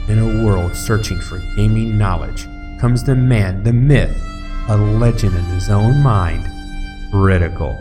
In a world searching for gaming knowledge comes the man, the myth, a legend in his own mind, Critical.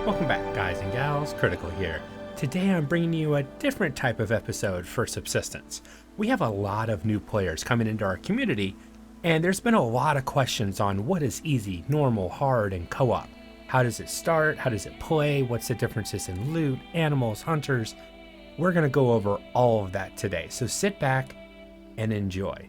Welcome back, guys and gals, Critical here. Today I'm bringing you a different type of episode for Subsistence. We have a lot of new players coming into our community, and there's been a lot of questions on what is easy, normal, hard, and co-op. How does it start? How does it play? What's the differences in loot, animals, hunters? We're going to go over all of that today, so sit back and enjoy.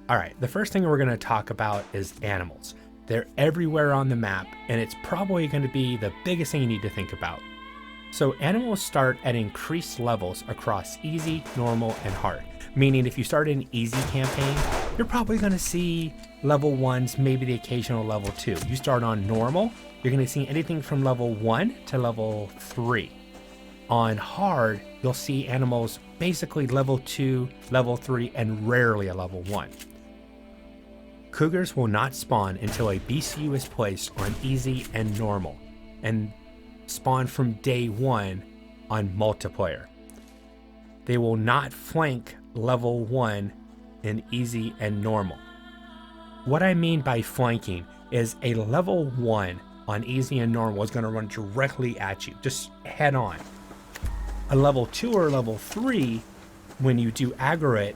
Alright, the first thing we're going to talk about is animals. They're everywhere on the map, and it's probably going to be the biggest thing you need to think about. So animals start at increased levels across easy, normal, and hard. Meaning if you start an easy campaign, you're probably going to see level 1s, maybe the occasional level 2. You start on normal, you're going to see anything from level 1 to level 3. On hard, you'll see animals basically level 2, level 3, and rarely a level 1. Cougars will not spawn until a BCU is placed on easy and normal, and spawn from day 1 on multiplayer. They will not flank level 1 in easy and normal. What I mean by flanking is a level 1 on easy and normal is going to run directly at you, just head on. A level 2 or level 3, when you do aggro it,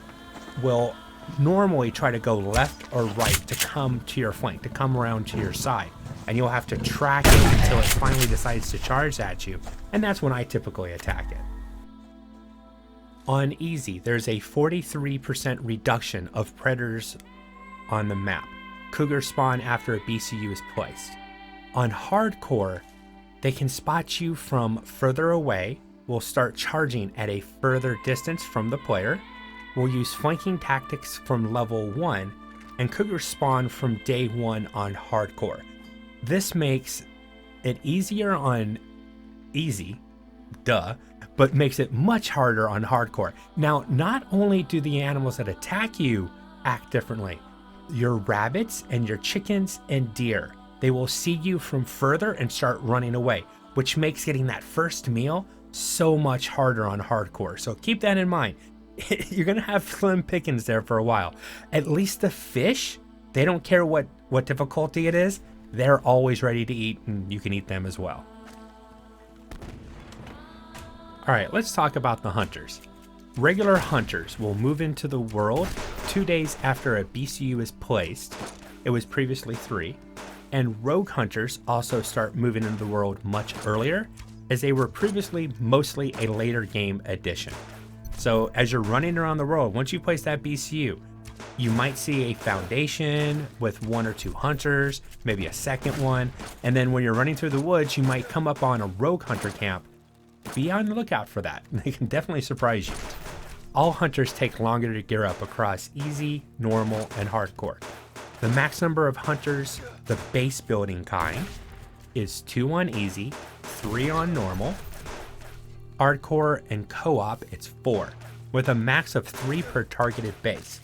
will normally try to go left or right to come to your flank, to come around to your side. And you'll have to track it until it finally decides to charge at you, and that's when I typically attack it. On easy, there's a 43% reduction of predators on the map. Cougars spawn after a BCU is placed. On hardcore, they can spot you from further away, will start charging at a further distance from the player, will use flanking tactics from level 1, and cougars spawn from day 1 on hardcore. This makes it easier on easy, but makes it much harder on hardcore. Now, not only do the animals that attack you act differently, your rabbits and your chickens and deer, they will see you from further and start running away, which makes getting that first meal so much harder on hardcore. So keep that in mind. You're gonna have slim pickings there for a while. At least the fish, they don't care what difficulty it is. They're always ready to eat, and you can eat them as well. Alright, let's talk about the hunters. Regular hunters will move into the world 2 days after a BCU is placed. It was previously 3. And rogue hunters also start moving into the world much earlier, as they were previously mostly a later game addition. So as you're running around the world, once you place that BCU, you might see a foundation with 1 or 2 hunters, maybe a second one, and then when you're running through the woods, you might come up on a rogue hunter camp. Be on the lookout for that. They can definitely surprise you. All hunters take longer to gear up across easy, normal, and hardcore. The max number of hunters, the base building kind, is 2 on easy, 3 on normal. Hardcore and co-op, it's 4, with a max of 3 per targeted base.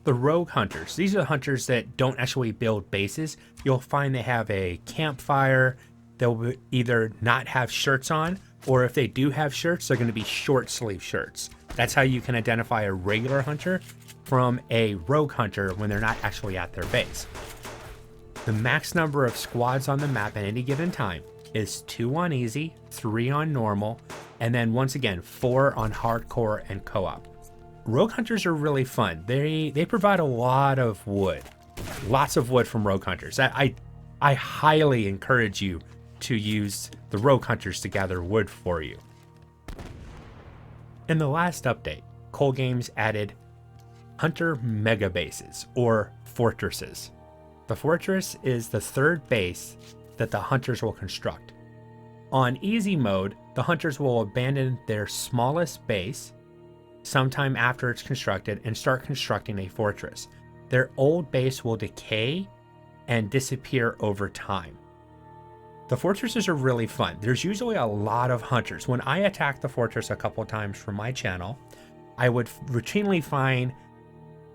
The rogue hunters, these are the hunters that don't actually build bases. You'll find they have a campfire. They'll either not have shirts on, or if they do have shirts, they're going to be short sleeve shirts. That's how you can identify a regular hunter from a rogue hunter when they're not actually at their base. The max number of squads on the map at any given time is 2 on easy, 3 on normal, and then once again 4 on hardcore and co-op. Rogue hunters are really fun. They provide a lot of wood, lots of wood from rogue hunters. I highly encourage you to use the rogue hunters to gather wood for you. In the last update, Cole Games added hunter mega bases, or fortresses. The fortress is the 3rd base that the hunters will construct. On easy mode, the hunters will abandon their smallest base sometime after it's constructed and start constructing a fortress. Their old base will decay and disappear over time. The fortresses are really fun. There's usually a lot of hunters. When I attacked the fortress a couple times from my channel, I would routinely find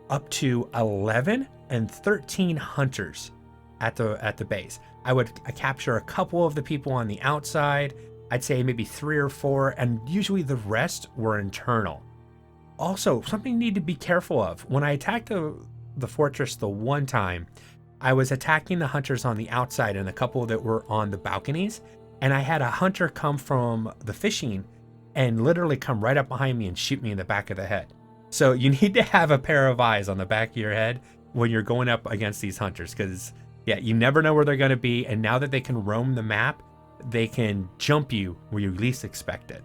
up to 11 and 13 hunters at the base. I would capture a couple of the people on the outside. I'd say maybe 3 or 4, and usually the rest were internal. Also, something you need to be careful of. When I attacked the fortress the one time, I was attacking the hunters on the outside and a couple that were on the balconies, and I had a hunter come from the fishing and literally come right up behind me and shoot me in the back of the head. So you need to have a pair of eyes on the back of your head when you're going up against these hunters, because yeah, you never know where they're going to be, and now that they can roam the map, they can jump you where you least expect it.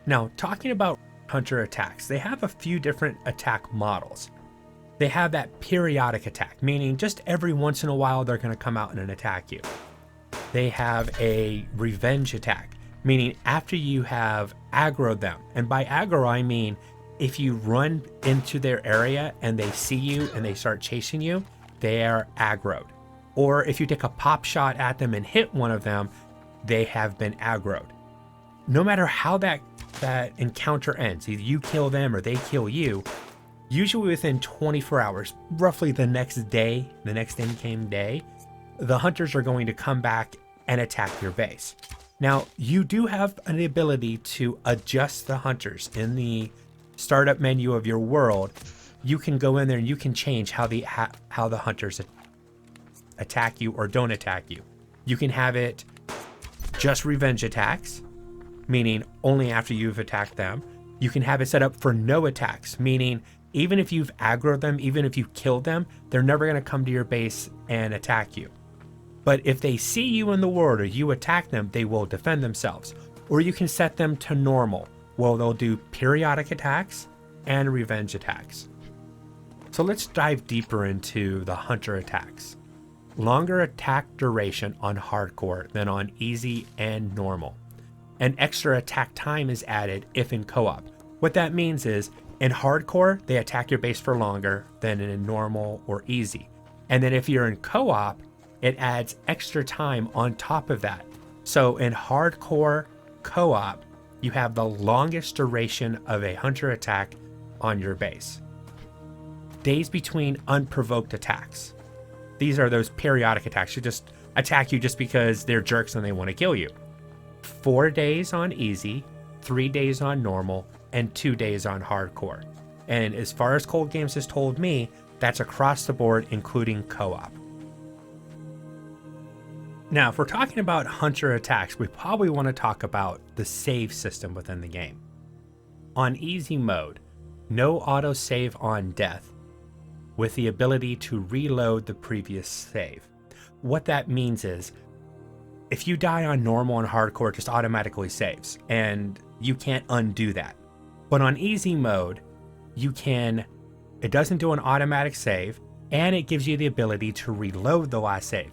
Now, talking about hunter attacks, they have a few different attack models. They have that periodic attack, meaning just every once in a while they're going to come out and attack you. They have a revenge attack, meaning after you have aggroed them. And by aggro, I mean if you run into their area and they see you and they start chasing you, they are aggroed. Or if you take a pop shot at them and hit one of them, they have been aggroed. No matter how that encounter ends, either you kill them or they kill you, usually within 24 hours, roughly the next day, the next in-game day, the hunters are going to come back and attack your base. Now, you do have an ability to adjust the hunters in the startup menu of your world. You can go in there and you can change how the hunters attack you or don't attack you. You can have it just revenge attacks, meaning only after you've attacked them. You can have it set up for no attacks, meaning even if you've aggroed them, even if you killed them, they're never going to come to your base and attack you. But if they see you in the world or you attack them, they will defend themselves. Or you can set them to normal, where they'll do periodic attacks and revenge attacks. So let's dive deeper into the hunter attacks. Longer attack duration on hardcore than on easy and normal. An extra attack time is added if in co-op. What that means is in hardcore, they attack your base for longer than in normal or easy. And then if you're in co-op, it adds extra time on top of that. So in hardcore co-op, you have the longest duration of a hunter attack on your base. Days between unprovoked attacks. These are those periodic attacks. They just attack you just because they're jerks and they want to kill you. 4 days on easy, 3 days on normal, and 2 days on hardcore. And as far as Cold Games has told me, that's across the board, including co-op. Now, if we're talking about hunter attacks, we probably want to talk about the save system within the game. On easy mode, no autosave on death, with the ability to reload the previous save. What that means is, if you die on normal and hardcore, it just automatically saves, and you can't undo that. But on easy mode, it doesn't do an automatic save, and it gives you the ability to reload the last save.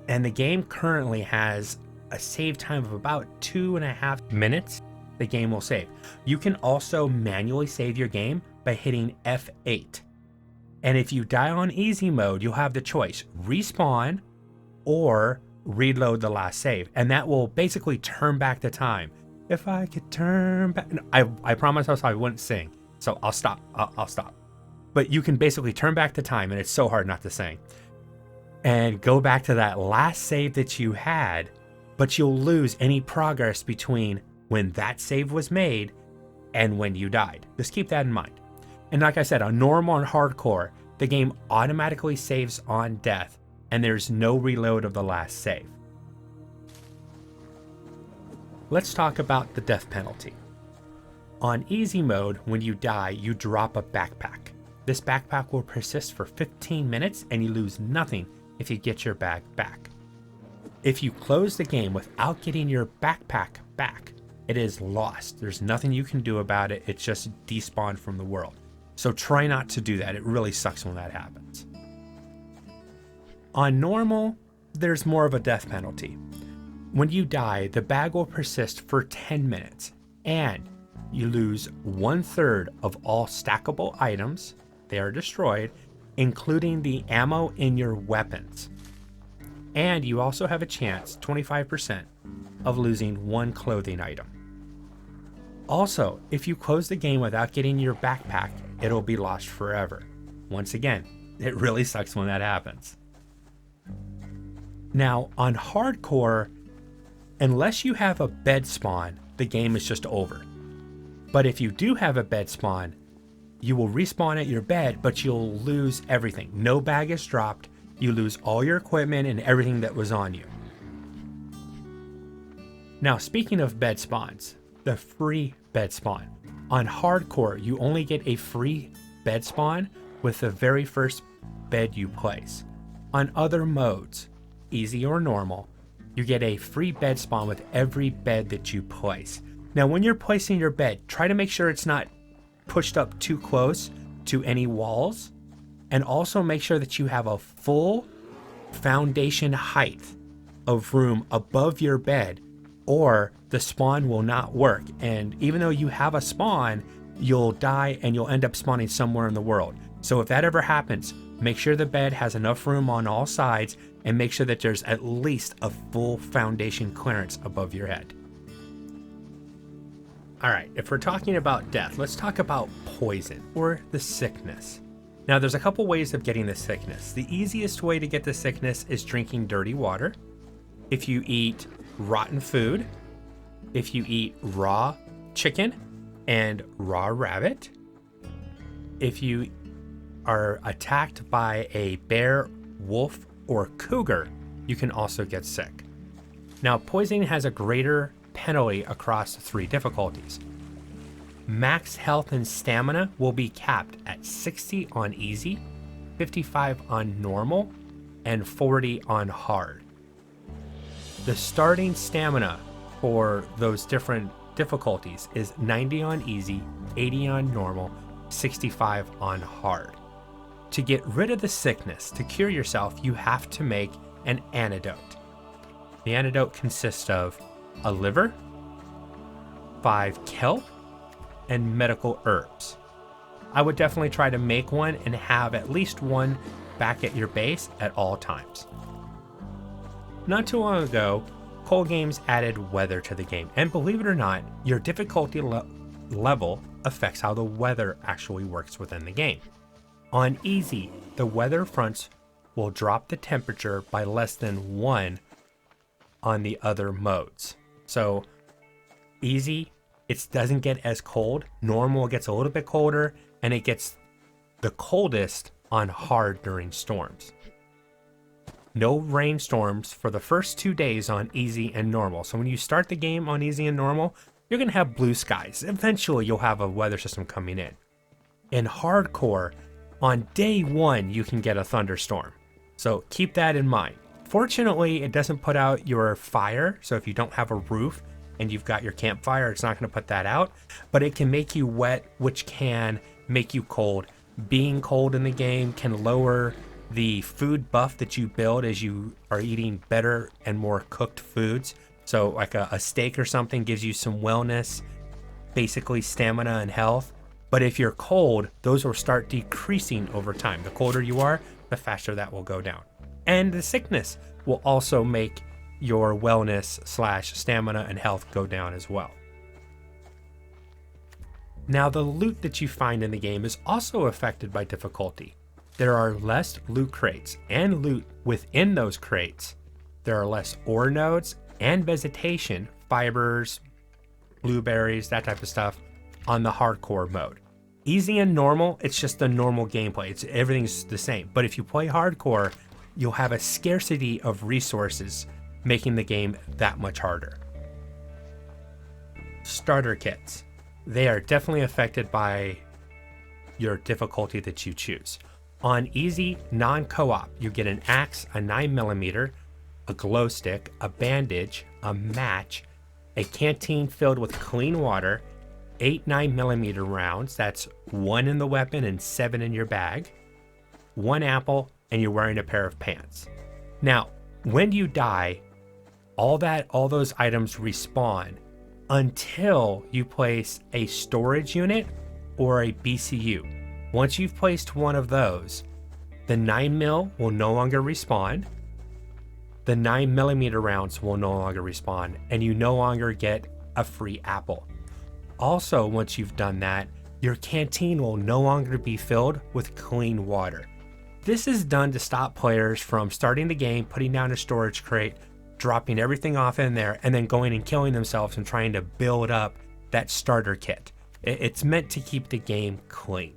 And the game currently has a save time of about 2.5 minutes. The game will save. You can also manually save your game by hitting F8. And if you die on easy mode, you'll have the choice, respawn or reload the last save. And that will basically turn back the time. If I could turn back, I promised us I wouldn't sing, so I'll stop. I'll stop. But you can basically turn back the time, and it's so hard not to sing, and go back to that last save that you had, but you'll lose any progress between when that save was made and when you died. Just keep that in mind. And like I said, on normal and hardcore, the game automatically saves on death, and there's no reload of the last save. Let's talk about the death penalty. On easy mode, when you die, you drop a backpack. This backpack will persist for 15 minutes, and you lose nothing if you get your bag back. If you close the game without getting your backpack back, it is lost. There's nothing you can do about it. It's just despawned from the world. So try not to do that. It really sucks when that happens. On normal, there's more of a death penalty. When you die, the bag will persist for 10 minutes, and you lose 1/3 of all stackable items. They are destroyed, including the ammo in your weapons. And you also have a chance, 25%, of losing 1 clothing item. Also, if you close the game without getting your backpack, it'll be lost forever. Once again, It really sucks when that happens. Now, on hardcore, unless you have a bed spawn, the game is just over. But if you do have a bed spawn, you will respawn at your bed, but you'll lose everything. No bag is dropped. You lose all your equipment and everything that was on you. Now, speaking of bed spawns, the free bed spawn. On hardcore, you only get a free bed spawn with the very first bed you place. On other modes, easy or normal, you get a free bed spawn with every bed that you place. Now, when you're placing your bed, try to make sure it's not pushed up too close to any walls, and also make sure that you have a full foundation height of room above your bed, or the spawn will not work. And even though you have a spawn, you'll die and you'll end up spawning somewhere in the world. So if that ever happens, make sure the bed has enough room on all sides, and make sure that there's at least a full foundation clearance above your head. All right, if we're talking about death, let's talk about poison or the sickness. Now, there's a couple ways of getting the sickness. The easiest way to get the sickness is drinking dirty water. If you eat rotten food, if you eat raw chicken and raw rabbit, if you are attacked by a bear, wolf, or cougar, you can also get sick. Now, poisoning has a greater penalty across 3 difficulties. Max health and stamina will be capped at 60 on easy, 55 on normal, and 40 on hard. The starting stamina for those different difficulties is 90 on easy, 80 on normal, 65 on hard. To get rid of the sickness, to cure yourself, you have to make an antidote. The antidote consists of a liver, 5 kelp, and medical herbs. I would definitely try to make one and have at least one back at your base at all times. Not too long ago, Cold Games added weather to the game, and believe it or not, your difficulty level affects how the weather actually works within the game. On easy, the weather fronts will drop the temperature by less than 1 on the other modes. So easy, it doesn't get as cold. Normal gets a little bit colder, and it gets the coldest on hard during storms. No rainstorms for the first 2 days on easy and normal. So when you start the game on easy and normal, you're going to have blue skies. Eventually, you'll have a weather system coming in. In hardcore, on day 1, you can get a thunderstorm. So keep that in mind. Fortunately, it doesn't put out your fire. So if you don't have a roof and you've got your campfire, it's not going to put that out. But it can make you wet, which can make you cold. Being cold in the game can lower the food buff that you build as you are eating better and more cooked foods. So like a steak or something gives you some wellness, basically stamina and health. But if you're cold, those will start decreasing over time. The colder you are, the faster that will go down. And the sickness will also make your wellness / stamina and health go down as well. Now, the loot that you find in the game is also affected by difficulty. There are less loot crates and loot within those crates. There are less ore nodes and vegetation, fibers, blueberries, that type of stuff on the hardcore mode. Easy and normal, it's just the normal gameplay. Everything's the same. But if you play hardcore, you'll have a scarcity of resources, making the game that much harder. Starter kits. They are definitely affected by your difficulty that you choose. On easy, non-co-op, you get an axe, a 9mm, a glow stick, a bandage, a match, a canteen filled with clean water, 8 9mm rounds, that's 1 in the weapon and 7 in your bag, 1 apple, and you're wearing a pair of pants. Now, when you die, all those items respawn until you place a storage unit or a BCU. Once you've placed one of those, the 9mm will no longer respawn, the 9mm rounds will no longer respawn, and you no longer get a free apple. Also, once you've done that, your canteen will no longer be filled with clean water. This is done to stop players from starting the game, putting down a storage crate, dropping everything off in there, and then going and killing themselves and trying to build up that starter kit. It's meant to keep the game clean.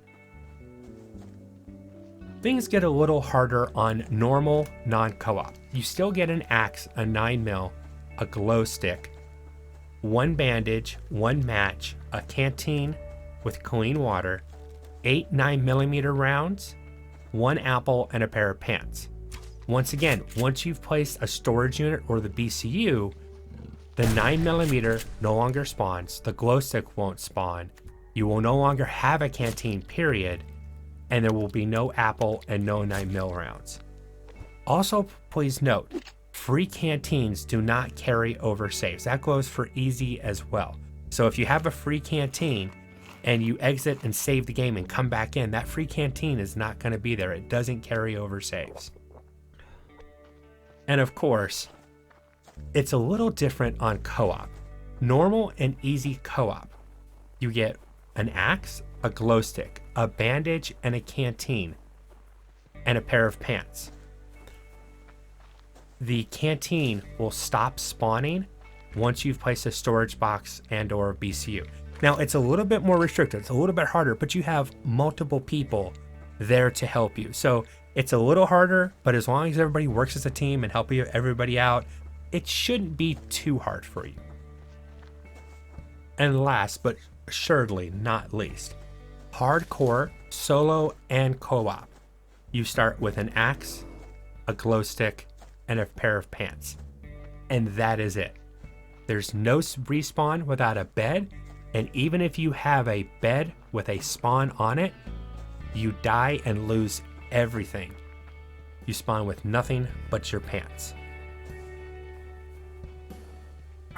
Things get a little harder on normal non-co-op. You still get an axe, a 9mm, a glow stick, 1 bandage, 1 match, a canteen with clean water, 8 9mm rounds, 1 apple, and a pair of pants. Once again, once you've placed a storage unit or the BCU, the 9mm no longer spawns, the glow stick won't spawn, you will no longer have a canteen, period, and there will be no apple and no 9mm rounds. Also, please note, free canteens do not carry over saves. That goes for easy as well. So if you have a free canteen and you exit and save the game and come back in, that free canteen is not going to be there. It doesn't carry over saves. And of course, it's a little different on co-op. Normal and easy co-op, you get an axe, a glow stick, a bandage, and a canteen, and a pair of pants. The canteen will stop spawning once you've placed a storage box and or BCU. Now, it's a little bit more restricted, it's a little bit harder, but you have multiple people there to help you. So it's a little harder, but as long as everybody works as a team and help everybody out, it shouldn't be too hard for you. And last, but assuredly not least, hardcore, solo, and co-op. You start with an axe, a glow stick, and a pair of pants. And that is it. There's no respawn without a bed, and even if you have a bed with a spawn on it, you die and lose everything. You spawn with nothing but your pants.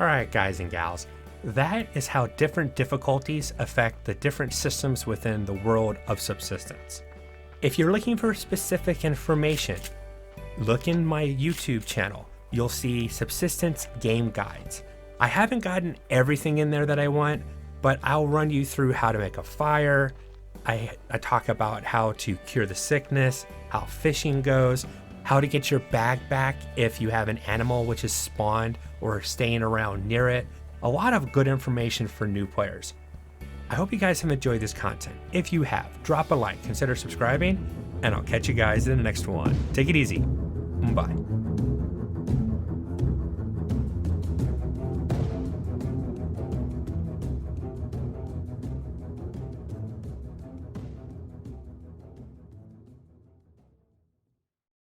Alright guys and gals, that is how different difficulties affect the different systems within the world of Subsistence. If you're looking for specific information, look in my YouTube channel. You'll see Subsistence Game Guides. I haven't gotten everything in there that I want, but I'll run you through how to make a fire. I talk about how to cure the sickness, how fishing goes, how to get your bag back if you have an animal which is spawned or staying around near it. A lot of good information for new players. I hope you guys have enjoyed this content. If you have, drop a like, consider subscribing, and I'll catch you guys in the next one. Take it easy. Bye.